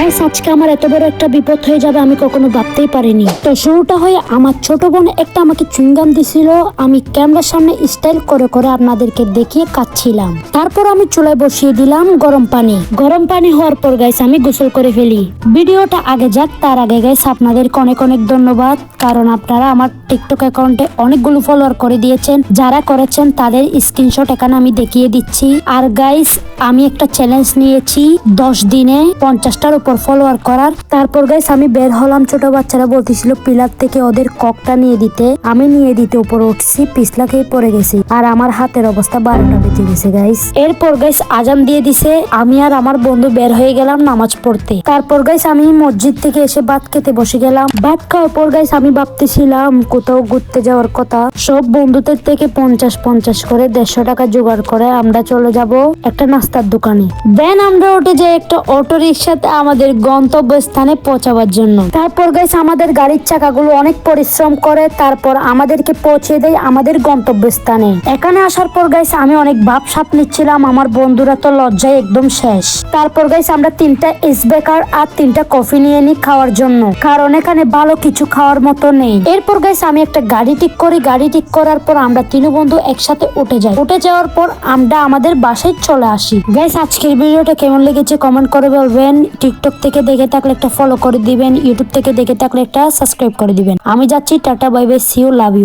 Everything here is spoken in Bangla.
গাইস আজকে আমার এত বড় একটা বিপদ হয়ে যাবে আমি কখনো ভাবতেই পারিনি। তো শুরুটা হয় আমার ছোট বোন একটা আমাকে চুইংগাম দিছিল, আমি ক্যামেরার সামনে স্টাইল করে করে আপনাদেরকে দেখিয়ে কাচ্ছিলাম। তারপর আমি চুলায় বসিয়ে দিলাম গরম পানি হওয়ার পর গাইস আমি গোসল করে ফেলি। ভিডিওটা আগে যাক তার আগে গাইস আপনাদেরকে অনেক অনেক ধন্যবাদ, কারণ আপনারা আমার টিকটক অ্যাকাউন্টে অনেকগুলো ফলোয়ার করে দিয়েছেন। যারা করেছেন তাদের স্ক্রিনশট এখানে আমি দেখিয়ে দিচ্ছি। আর গাইস আমি একটা চ্যালেঞ্জ নিয়েছি 10 দিনে 50টার উপর ফলোয়ার করার। তারপর গাইস আমি বের হলাম, ছোট বাচ্চারা বলতেছিল পিলার থেকে ওদের ককটা নিয়ে দিতে, আমি নিয়ে দিতে উপরে উঠছি, পিছলা খেয়ে পড়ে গেছি আর আমার হাতের অবস্থা 12টা বেজে গেছে গাইস। এরপর গাইস আজান দিয়ে দিছে, আমি আর আমার বন্ধু বের হয়ে গেলাম নামাজ পড়তে। তারপর গাইস আমি মসজিদ থেকে এসে ভাত খেতে বসে গেলাম। ভাত খাওয়ার পর গাইস আমি ভাবতেছিলাম কোথাও ঘুরতে যাওয়ার কথা। সব বন্ধুদের থেকে 50 করে 150 টাকা জোগাড় করে আমরা চলে যাব একটা নাস্তার দোকানে। দেন আমরা উঠে যাই একটা অটো রিক্সাতে আমাদের গন্তব্যস্থানে পৌঁছাবার জন্য। তারপর গাইস আমাদের গাড়ির চাকাগুলো অনেক পরিশ্রম করে, তারপর আমাদেরকে পৌঁছে দেয় আমাদের গন্তব্যস্থানে। এখানে আসার পর গাইস আমি অনেক ভাবসাব নিচ্ছিলাম, আমার বন্ধুরা তো লজ্জায় একদম শেষ। তারপর গাইস আমরা 3টা এসবেকার আর 3টা কফি নিয়ে নিই খাওয়ার জন্য, কারণ এখানে ভালো কিছু খাওয়ার মতো নেই। এরপর গাইস আমি একটা গাড়ি ঠিক করি, গাড়ি ঠিক করার পর আমরা 3 বন্ধু একসাথে উঠে যাই। উঠে যাওয়ার পর আমরা আমাদের বাসায় চলে আসি। গাইস আজকের ভিডিওটা কেমন লেগেছে কমেন্ট করে বলবেন। টিকটক থেকে দেখে থাকলে একটা ফলো করে দিবেন, ইউটিউব থেকে দেখে থাকলে একটা সাবস্ক্রাইব করে দিবেন। আমি যাচ্ছি, tata bye bye, see you, love you.